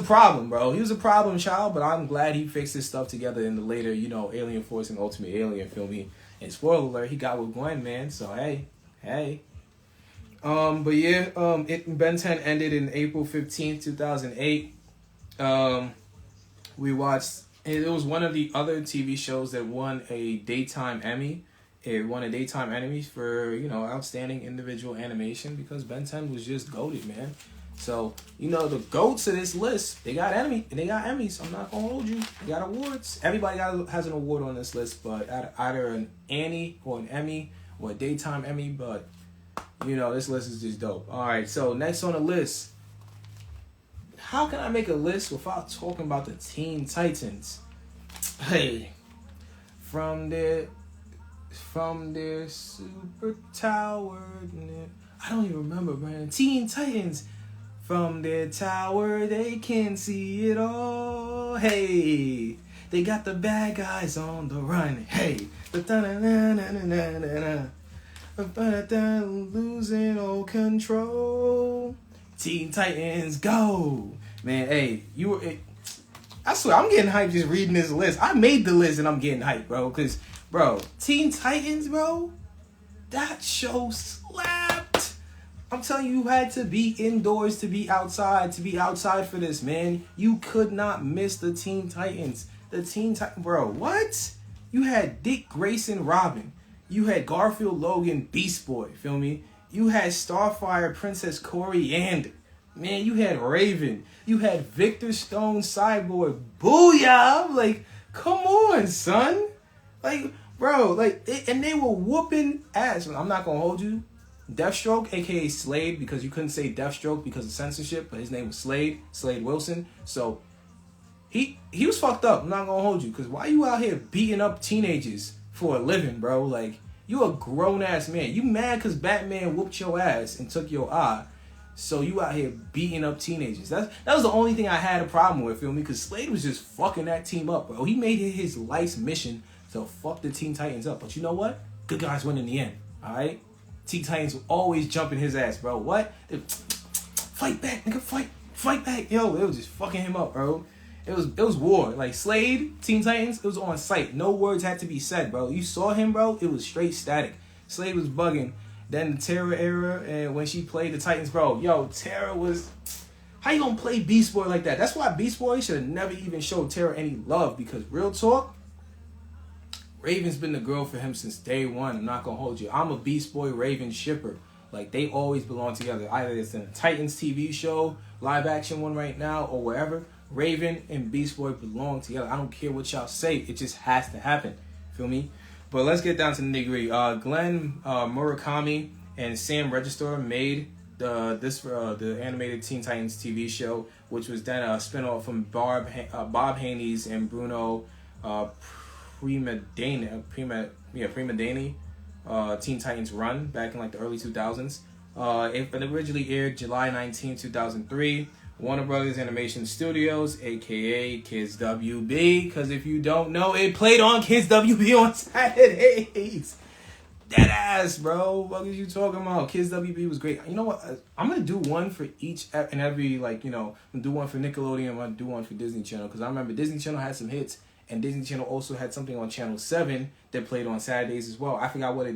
problem, bro. He was a problem child, but I'm glad he fixed his stuff together in the later, Alien Force and Ultimate Alien, feel me? And spoiler alert, he got with Gwen, man. So hey. But yeah, Ben 10 ended in April 15th, 2008. We watched, it was one of the other TV shows that won a daytime Emmy. It won a daytime Emmy for, outstanding individual animation because Ben 10 was just goated, man. So, the GOATs of this list, they got Emmys. I'm not gonna hold you. They got awards. Everybody has an award on this list, but either an Annie or an Emmy or a daytime Emmy, but this list is just dope. Alright, so next on the list. How can I make a list without talking about the Teen Titans? Hey, from their super tower, I don't even remember, man. Teen Titans. From their tower, they can see it all. Hey, they got the bad guys on the run. Hey, losing all control. Teen Titans, go, man. Hey, I swear, I'm getting hyped just reading this list. I made the list and I'm getting hyped, bro. Cause, bro, Teen Titans, bro, that show slapped. I'm telling you had to be indoors to be outside for this, man. You could not miss the Teen Titans. Bro, what? You had Dick Grayson Robin. You had Garfield Logan Beast Boy, feel me? You had Starfire Princess Coriander. Man, you had Raven. You had Victor Stone Cyborg. Booyah! I'm like, come on, son. Like, bro, and they were whooping ass. I'm not gonna hold you. Deathstroke, aka Slade, because you couldn't say Deathstroke because of censorship, but his name was Slade Wilson. So he was fucked up. I'm not gonna hold you, because why you out here beating up teenagers for a living, bro? Like, you a grown ass man. You mad because Batman whooped your ass and took your eye, so you out here beating up teenagers. That was the only thing I had a problem with, feel me? Because Slade was just fucking that team up, bro. He made it his life's mission to fuck the Teen Titans up. But you know what? Good guys win in the end. All right. Teen Titans will always jumping his ass, bro. What? Fight back, nigga. Fight back. Yo, it was just fucking him up, bro. It was war. Like, Slade, Teen Titans, it was on sight. No words had to be said, bro. You saw him, bro. It was straight static. Slade was bugging. Then the Terra era, and when she played the Titans, bro. Yo, Terra was... How you gonna play Beast Boy like that? That's why Beast Boy should have never even showed Terra any love, because real talk, Raven's been the girl for him since day one. I'm not gonna hold you. I'm a Beast Boy Raven shipper. Like, they always belong together. Either it's in a Titans TV show, live action one right now, or wherever. Raven and Beast Boy belong together. I don't care what y'all say. It just has to happen. Feel me? But let's get down to the nitty-gritty. Glenn Murakami and Sam Register made the animated Teen Titans TV show, which was then a spinoff from Bob Haney's and Bruno Primadani Teen Titans run back in like the early 2000s. It originally aired July 19, 2003. Warner Brothers Animation Studios, aka Kids WB, because if you don't know, it played on Kids WB on Saturdays. Dead ass, bro. What are you talking about? Kids WB was great. You know what? I'm gonna do one for each and every, I'm gonna do one for Nickelodeon. I'm gonna do one for Disney Channel, because I remember Disney Channel had some hits. And Disney Channel also had something on Channel 7 that played on Saturdays as well. I forgot what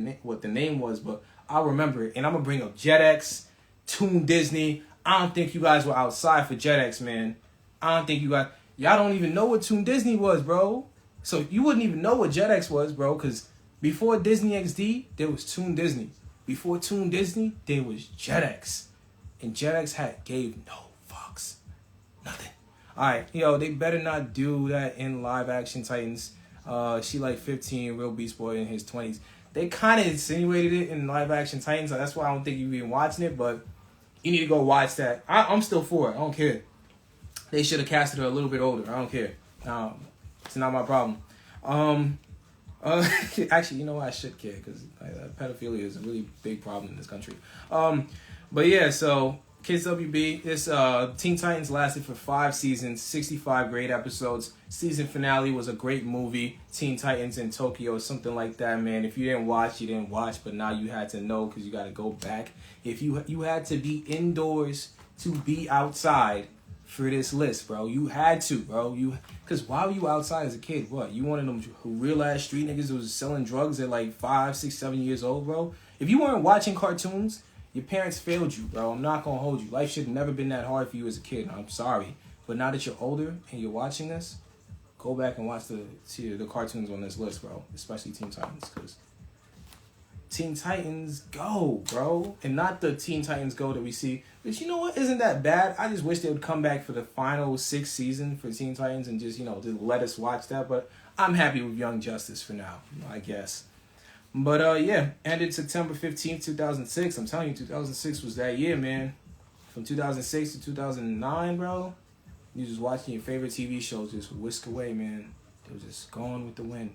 the name was, but I'll remember it. And I'm going to bring up Jetix, Toon Disney. I don't think you guys were outside for Jetix, man. I don't think you guys... Y'all don't even know what Toon Disney was, bro. So you wouldn't even know what Jetix was, bro, because before Disney XD, there was Toon Disney. Before Toon Disney, there was Jetix. And Jetix gave no fucks. Nothing. Alright, they better not do that in live action Titans. She like 15, real Beast Boy in his 20s. They kind of insinuated it in live action Titans, so that's why I don't think you've been watching it, but you need to go watch that. I'm still for it. I don't care. They should have casted her a little bit older. I don't care. It's not my problem. Actually, you know what? I should care because pedophilia is a really big problem in this country. But yeah, so Kids WB, this Teen Titans lasted for 5 seasons, 65 great episodes. Season finale was a great movie, Teen Titans in Tokyo, something like that, man. If you didn't watch, you didn't watch, but now you had to know because you got to go back. If you had to be indoors to be outside for this list, bro. You had to, bro. Because why were you outside as a kid? What? You one of them real ass street niggas who was selling drugs at like 5, 6, 7 years old, bro? If you weren't watching cartoons, your parents failed you, bro. I'm not gonna hold you. Life should have never been that hard for you as a kid. I'm sorry. But now that you're older and you're watching this, go back and watch the cartoons on this list, bro. Especially Teen Titans, because Teen Titans Go, bro. And not the Teen Titans Go that we see. But you know what? Isn't that bad? I just wish they would come back for the final 6th season for Teen Titans and just, just let us watch that. But I'm happy with Young Justice for now, I guess. But yeah, ended September 15th, 2006. I'm telling you, 2006 was that year, man. From 2006 to 2009, bro. You just watching your favorite TV shows just whisk away, man. It was just gone with the wind.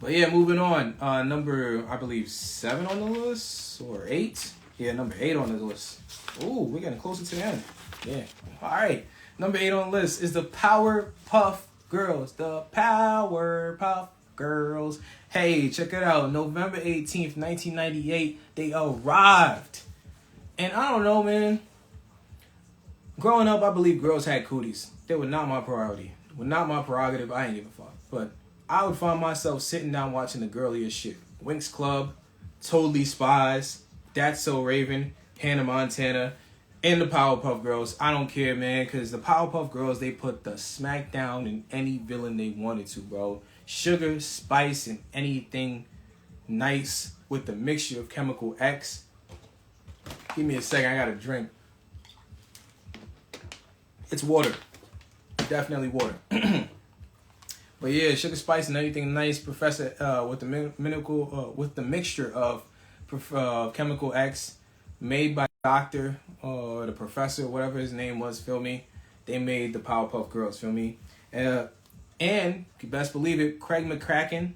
But yeah, moving on. Number, I believe, 7 on the list or 8. Yeah, number 8 on the list. Ooh, we're getting closer to the end. Yeah. All right. Number 8 on the list is the Powerpuff Girls. The Powerpuff Girls. Hey, check it out. November 18th, 1998, they arrived. And I don't know, man. Growing up, I believe girls had cooties. They were not my priority. Were not my prerogative. I ain't give a fuck. But I would find myself sitting down watching the girliest shit. Winx Club, Totally Spies, That's So Raven, Hannah Montana, and the Powerpuff Girls. I don't care, man, because the Powerpuff Girls, they put the smack down in any villain they wanted to, bro. Sugar, spice, and anything nice with the mixture of Chemical X. Give me a second, I got a drink. It's water. Definitely water. But yeah, sugar, spice, and anything nice. Professor with the mixture of Chemical X, made by Doctor or the Professor, whatever his name was. Feel me? They made the Powerpuff Girls. Feel me? And you best believe it, Craig McCracken.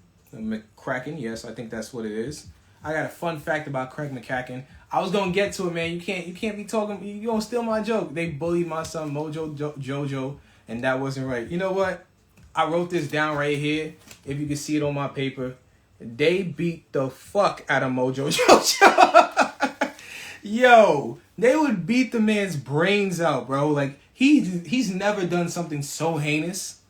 Yes, I think that's what it is. I got a fun fact about Craig McCracken. I was gonna get to it, man. You can't be talking. You gonna steal my joke? They bullied my son Mojo Jojo, and that wasn't right. You know what? I wrote this down right here. If you can see it on my paper, they beat the fuck out of Mojo Jojo. Yo, they would beat the man's brains out, bro. Like he's never done something so heinous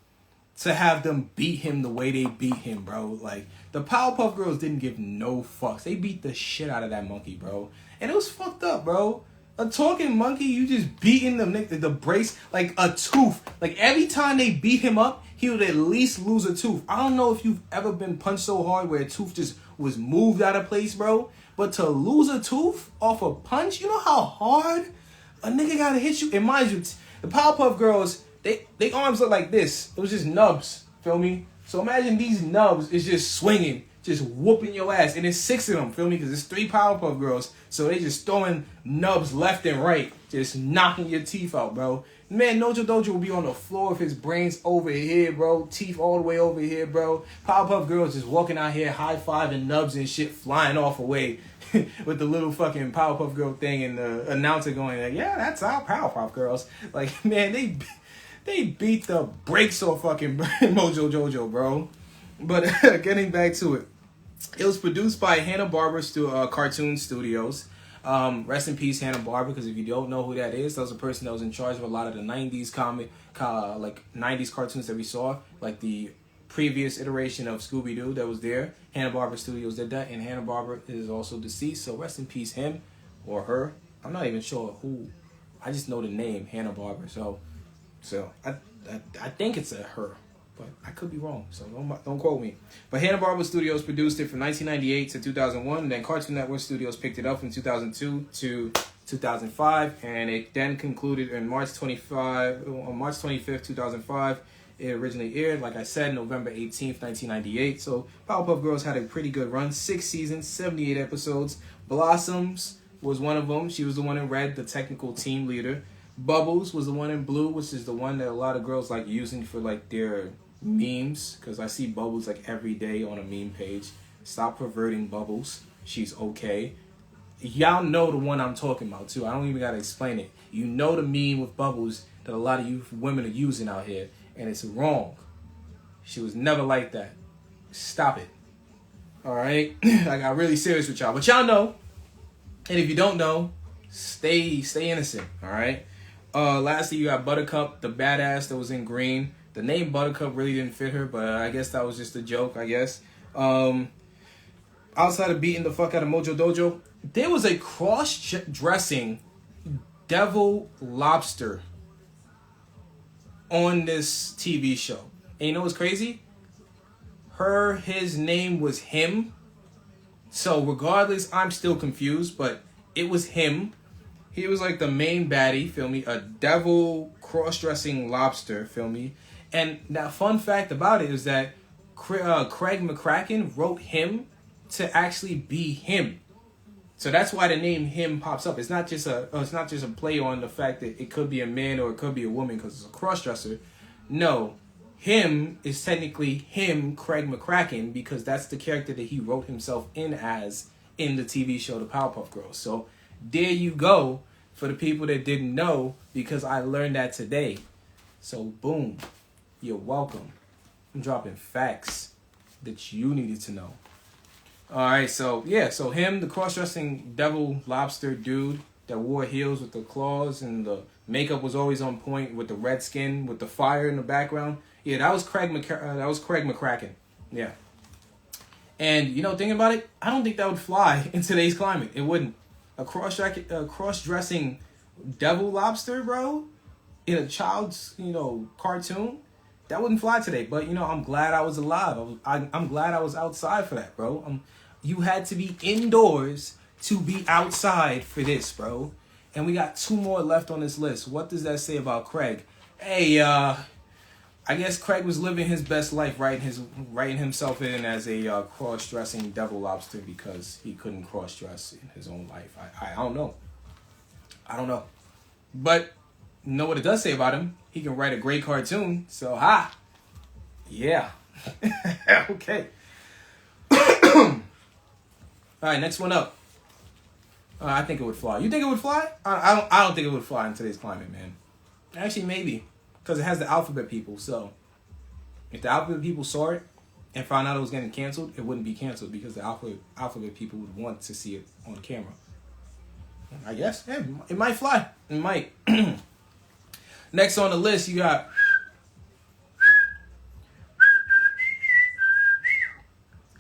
to have them beat him the way they beat him, bro. Like, the Powerpuff Girls didn't give no fucks. They beat the shit out of that monkey, bro. And it was fucked up, bro. A talking monkey, you just beating the brace like a tooth. Like, every time they beat him up, he would at least lose a tooth. I don't know if you've ever been punched so hard where a tooth just was moved out of place, bro. But to lose a tooth off a punch, you know how hard a nigga gotta hit you? And mind you, the Powerpuff Girls, they arms look like this. It was just nubs. Feel me? So imagine these nubs is just swinging, just whooping your ass. And there's 6 of them. Feel me? Because it's 3 Powerpuff Girls. So they just throwing nubs left and right. Just knocking your teeth out, bro. Man, Mojo Dojo will be on the floor with his brains over here, bro. Teeth all the way over here, bro. Powerpuff Girls just walking out here high-fiving nubs and shit flying off away with the little fucking Powerpuff Girl thing and the announcer going like, yeah, that's our Powerpuff Girls. Like, man, they beat the brakes off fucking Mojo Jojo, bro. But getting back to it. It was produced by Hanna-Barbera Cartoon Studios. Rest in peace, Hanna-Barbera, because if you don't know who that is, that was a person that was in charge of a lot of the 90s like 90s cartoons that we saw. Like the previous iteration of ScoobyDoo that was there. Hanna-Barbera Studios did that, and Hanna-Barbera is also deceased. So rest in peace, him or her. I'm not even sure who. I just know the name, Hanna-Barbera. So I think it's a her, but I could be wrong. So don't quote me. But Hanna-Barbera Studios produced it from 1998 to 2001. And then Cartoon Network Studios picked it up from 2002 to 2005, and it then concluded on March 25th, 2005. It originally aired, like I said, November 18th, 1998. So Powerpuff Girls had a pretty good run. 6 seasons, 78 episodes. Blossoms was one of them. She was the one in red, the technical team leader. Bubbles was the one in blue, which is the one that a lot of girls like using for like their memes, because I see Bubbles like every day on a meme page. Stop perverting Bubbles. She's okay. Y'all know the one I'm talking about too. I don't even gotta explain it. You know the meme with Bubbles that a lot of you women are using out here, and it's wrong. She was never like that. Stop it. All right, I got really serious with y'all, but y'all know. And if you don't know, stay innocent. All right. Lastly, you got Buttercup, the badass that was in green. The name Buttercup really didn't fit her, but I guess that was just a joke. I guess. Outside of beating the fuck out of Mojo Dojo, there was a cross-dressing devil lobster on this TV show. And you know what's crazy? His name was him. So regardless, I'm still confused, but it was him. He was like the main baddie, feel me? A devil cross-dressing lobster, feel me? And that fun fact about it is that Craig McCracken wrote him to actually be him. So that's why the name him pops up. It's not just a play on the fact that it could be a man or it could be a woman because it's a cross-dresser. No, him is technically him, Craig McCracken, because that's the character that he wrote himself in as in the TV show The Powerpuff Girls. So there you go for the people that didn't know, because I learned that today. So boom, you're welcome. I'm dropping facts that you needed to know. All right, so yeah, so him, the cross-dressing devil lobster dude that wore heels with the claws and the makeup was always on point with the red skin with the fire in the background. Yeah, that was Craig McCracken. Yeah. And you know, thinking about it, I don't think that would fly in today's climate. It wouldn't. A cross-dressing devil lobster, bro, in a child's, cartoon, that wouldn't fly today. But, I'm glad I was alive. I'm glad I was outside for that, bro. You had to be indoors to be outside for this, bro. And we got 2 more left on this list. What does that say about Craig? Hey, I guess Craig was living his best life, writing himself in as a cross-dressing devil lobster because he couldn't cross-dress in his own life. I don't know. But you know what it does say about him? He can write a great cartoon. So, yeah. Okay. All right, next one up. I think it would fly. You think it would fly? I don't think it would fly in today's climate, man. Actually, maybe. Because it has the alphabet people. So, if the alphabet people saw it and found out it was getting canceled, it wouldn't be canceled because the alphabet people would want to see it on camera. I guess. Yeah, it might fly. It might. Next on the list, you got...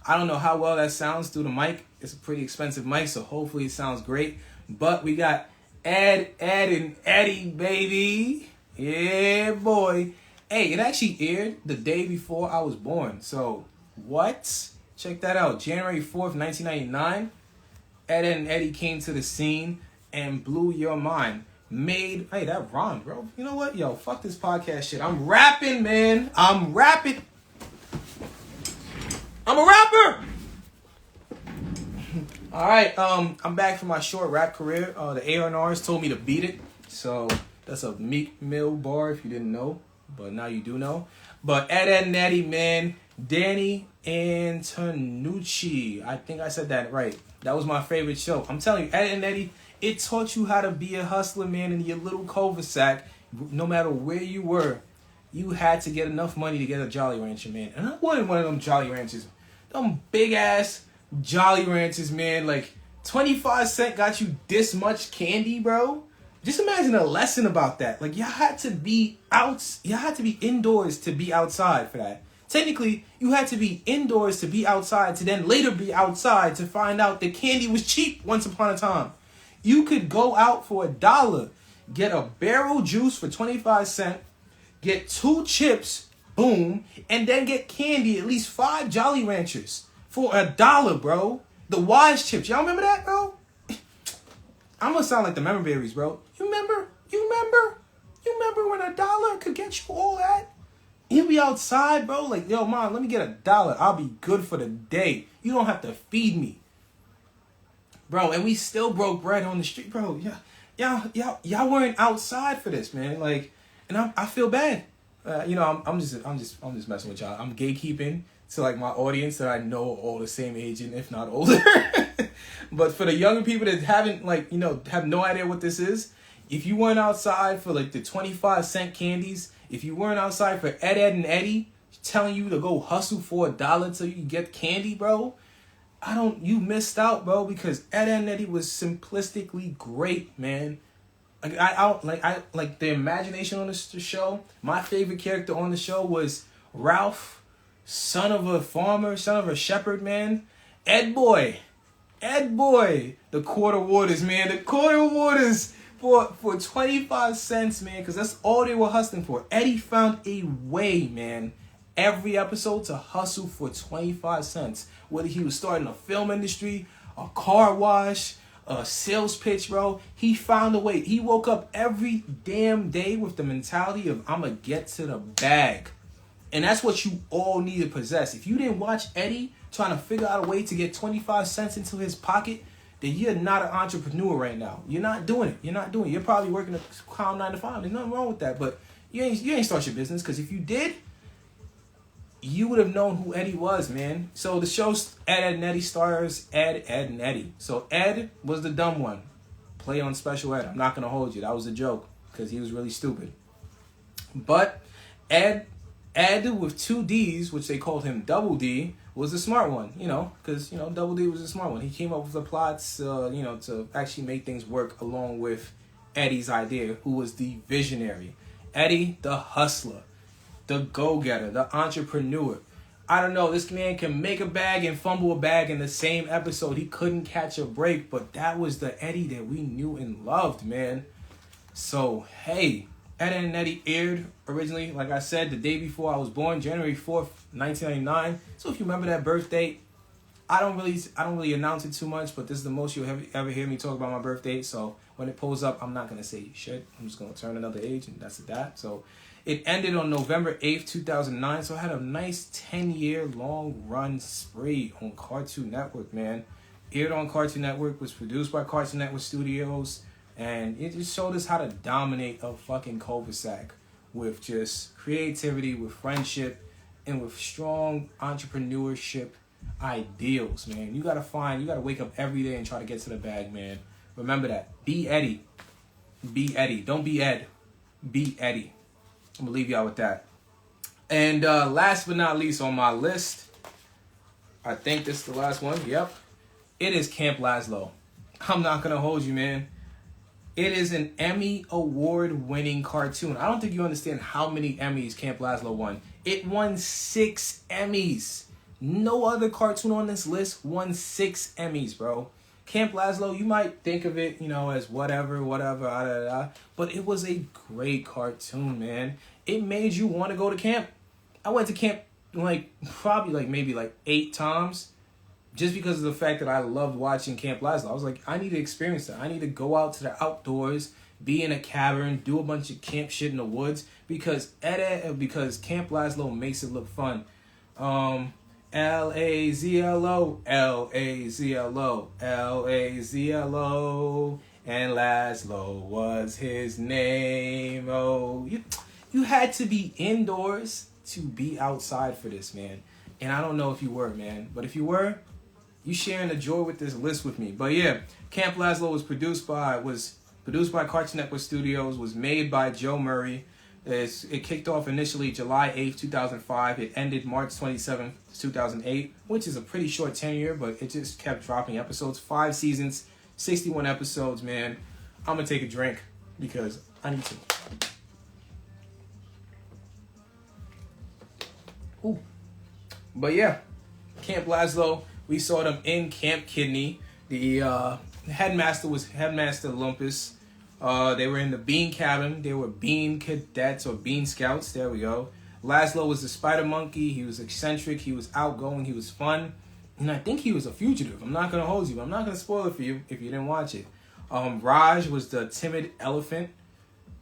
I don't know how well that sounds through the mic. It's a pretty expensive mic, so hopefully it sounds great. But we got Ed, and Eddy, baby. Yeah, boy. Hey, it actually aired the day before I was born. So, what? Check that out. January 4th, 1999. Ed and Eddy came to the scene and blew your mind. Hey, that rhymed, bro. You know what? Yo, fuck this podcast shit. I'm rapping, man. I'm rapping. I'm a rapper. All right, I'm back from my short rap career. The A&Rs told me to beat it. So that's a Meek Mill bar if you didn't know. But now you do know. But Ed and Eddy, man. Danny Antonucci. I think I said that right. That was my favorite show. I'm telling you, Ed and Eddy, it taught you how to be a hustler, man, in your little cul-de-sac. No matter where you were, you had to get enough money to get a Jolly Rancher, man. And I wanted one of them Jolly Ranchers. Them big-ass Jolly Ranchers, man. Like, 25 cents got you this much candy, bro. Just imagine a lesson about that. Like, y'all had to be indoors to be outside for that. Technically, you had to be indoors to be outside to then later be outside to find out that candy was cheap once upon a time. You could go out for $1, get a barrel juice for 25 cents, get 2 chips, boom, and then get candy, at least 5 Jolly Ranchers for $1, bro. The Wise chips. Y'all remember that, bro? I'm gonna sound like the Member Berries, bro. You remember when $1 could get you all that? You be outside, bro. Like, yo, mom, let me get $1. I'll be good for the day. You don't have to feed me. Bro, and we still broke bread on the street, bro. Y'all weren't outside for this, man. Like, and I feel bad. I'm just messing with y'all. I'm gatekeeping to like my audience that I know are all the same age and if not older. But for the younger people that haven't have no idea what this is, if you weren't outside for like the 25-cent candies, if you weren't outside for Ed, and Eddy telling you to go hustle for $1 till you can get candy, bro, you missed out, bro, because Ed, and Eddy was simplistically great, man. Like the imagination on this show. My favorite character on the show was Ralph, son of a farmer, son of a shepherd, man. Ed boy, the quarter waters, man, the quarter waters for 25 cents, man, because that's all they were hustling for. Eddy found a way, man, every episode to hustle for 25 cents. Whether he was starting a film industry, a car wash, a sales pitch, bro, he found a way. He woke up every damn day with the mentality of, I'm going to get to the bag. And that's what you all need to possess. If you didn't watch Eddy trying to figure out a way to get 25 cents into his pocket, then you're not an entrepreneur right now. You're not doing it. You're probably working a calm 9 to 5. There's nothing wrong with that. But you ain't start your business, because if you did, you would have known who Eddy was, man. So the show's Ed, and Eddy stars Ed, and Eddy. So Ed was the dumb one. Play on special ed. I'm not going to hold you. That was a joke, because he was really stupid. But Ed with 2 D's, which they called him Double D, was the smart one, because, Double D was the smart one. He came up with the plots, to actually make things work along with Eddy's idea, who was the visionary. Eddy, the hustler, the go-getter, the entrepreneur. I don't know, this man can make a bag and fumble a bag in the same episode. He couldn't catch a break, but that was the Eddy that we knew and loved, man. So, hey, Ed, and Eddy aired originally, like I said, the day before I was born, January 4th, 1999. So if you remember that birth date, I don't really announce it too much, but this is the most you'll ever hear me talk about my birth date. So when it pulls up, I'm not going to say shit. I'm just going to turn another age, and that's that. So it ended on November 8th, 2009. So I had a nice 10-year long run spree on Cartoon Network, man. Aired on Cartoon Network, was produced by Cartoon Network Studios. And it just showed us how to dominate a fucking cul-de-sac with just creativity, with friendship, and with strong entrepreneurship ideals, man. You gotta wake up every day and try to get to the bag, man. Remember that. Be Eddy. Be Eddy. Don't be Ed. Be Eddy. I'm gonna leave y'all with that. And last but not least on my list, I think this is the last one. Yep. It is Camp Lazlo. I'm not gonna hold you, man. It is an Emmy award-winning cartoon. I don't think you understand how many Emmys Camp Lazlo won. It won 6 Emmys. No other cartoon on this list won 6 Emmys, bro. Camp Lazlo, you might think of it, as whatever, but it was a great cartoon, man. It made you want to go to camp. I went to camp maybe 8 times. Just because of the fact that I loved watching Camp Lazlo. I was like, I need to experience that. I need to go out to the outdoors, be in a cavern, do a bunch of camp shit in the woods, because Camp Lazlo makes it look fun. Lazlo, Lazlo, Lazlo, and Lazlo was his name. Oh, you had to be indoors to be outside for this, man. And I don't know if you were, man. But if you were, you sharing the joy with this list with me. But yeah, Camp Lazlo was produced by Cartoon Network Studios, was made by Joe Murray. It kicked off initially July 8th, 2005. It ended March 27th, 2008, which is a pretty short tenure, but it just kept dropping episodes. 5 seasons, 61 episodes, man. I'm going to take a drink because I need to. Ooh. But yeah, Camp Lazlo, we saw them in Camp Kidney. The headmaster was Headmaster Lumpus. They were in the Bean Cabin. They were Bean Cadets or Bean Scouts. There we go. Lazlo was the Spider Monkey. He was eccentric. He was outgoing. He was fun. And I think he was a fugitive. I'm not going to hold you. I'm not going to spoil it for you if you didn't watch it. Raj was the timid elephant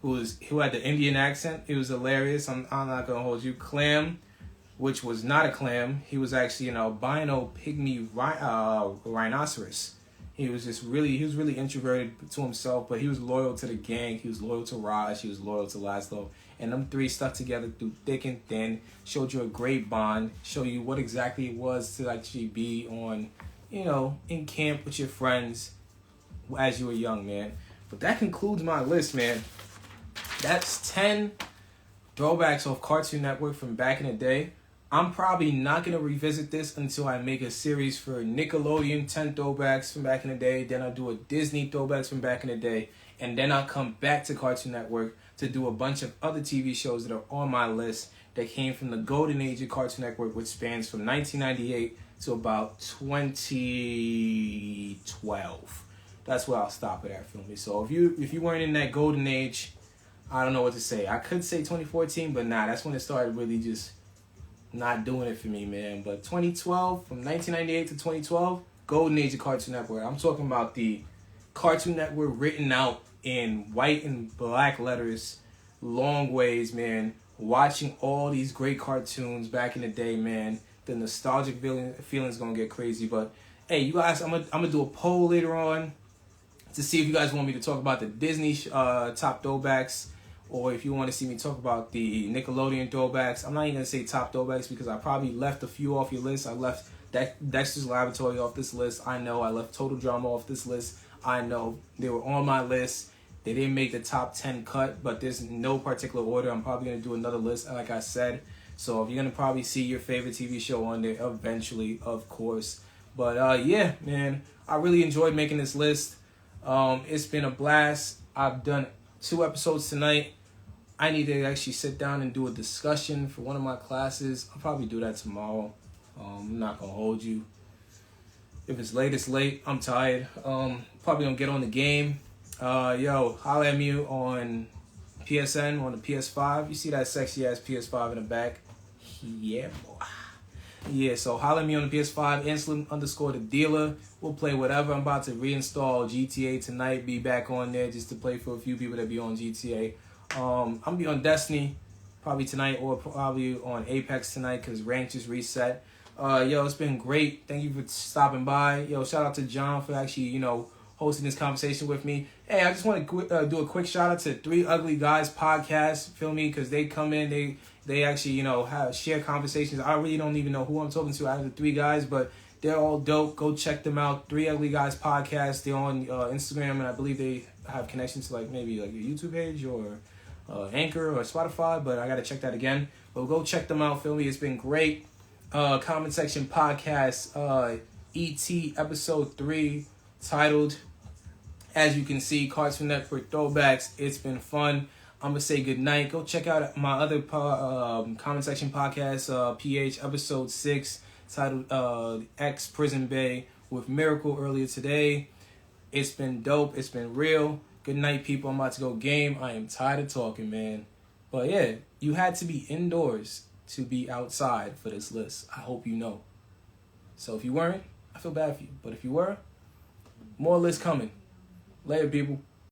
who had the Indian accent. It was hilarious. I'm not going to hold you. Clam, which was not a clam. He was actually an albino pygmy rhinoceros. He was really introverted to himself, but he was loyal to the gang. He was loyal to Raj. He was loyal to Lazlo. And them three stuck together through thick and thin, showed you a great bond, showed you what exactly it was to actually be on, in camp with your friends as you were young, man. But that concludes my list, man. That's 10 throwbacks off Cartoon Network from back in the day. I'm probably not going to revisit this until I make a series for Nickelodeon 10 throwbacks from back in the day. Then I'll do a Disney throwbacks from back in the day. And then I'll come back to Cartoon Network to do a bunch of other TV shows that are on my list that came from the golden age of Cartoon Network, which spans from 1998 to about 2012. That's where I'll stop it at, feel me? So if you weren't in that golden age, I don't know what to say. I could say 2014, but nah, that's when it started really just not doing it for me, man. But 2012, from 1998 to 2012, golden age of Cartoon Network. I'm talking about the Cartoon Network written out in white and black letters, long ways, man. Watching all these great cartoons back in the day, man. The nostalgic feeling's gonna get crazy. But hey, you guys, I'm gonna do a poll later on to see if you guys want me to talk about the Disney top throwbacks, or if you want to see me talk about the Nickelodeon throwbacks. I'm not even gonna say top throwbacks because I probably left a few off your list. I left Dexter's Laboratory off this list. I know I left Total Drama off this list. I know they were on my list. They didn't make the top 10 cut, but there's no particular order. I'm probably going to do another list, like I said. So if you're going to probably see your favorite TV show on there eventually, of course. But yeah, man, I really enjoyed making this list. It's been a blast. I've done 2 episodes tonight. I need to actually sit down and do a discussion for one of my classes. I'll probably do that tomorrow. I'm not going to hold you. If it's late, it's late. I'm tired. Probably gonna get on the game. Yo, holla at me on PSN, on the PS5. You see that sexy ass PS5 in the back? Yeah, boy. Yeah, so holla at me on the PS5, Ansel_the dealer. We'll play whatever. I'm about to reinstall GTA tonight. Be back on there just to play for a few people that be on GTA. I'm gonna be on Destiny probably tonight, or probably on Apex tonight because rank just reset. Yo, it's been great. Thank you for stopping by. Yo, shout out to John for actually, hosting this conversation with me. Hey, I just want to do a quick shout out to Three Ugly Guys podcast. Feel me? Because they come in, they actually, share conversations. I really don't even know who I'm talking to out of the 3 guys, but they're all dope. Go check them out. Three Ugly Guys podcast. They're on Instagram, and I believe they have connections to maybe your YouTube page or Anchor or Spotify, but I got to check that again. But go check them out. Feel me? It's been great. Comment section podcast, ET episode 3, titled, as you can see, Cartoon Network Throwbacks. It's been fun. I'm gonna say good night. Go check out my other comment section podcast, PH episode 6, titled X Prison Bay with Miracle earlier today. It's been dope. It's been real. Good night, people. I'm about to go game. I am tired of talking, man. But yeah, you had to be indoors to be outside for this list. I hope you know. So if you weren't, I feel bad for you. But if you were, more lists coming. Later, people.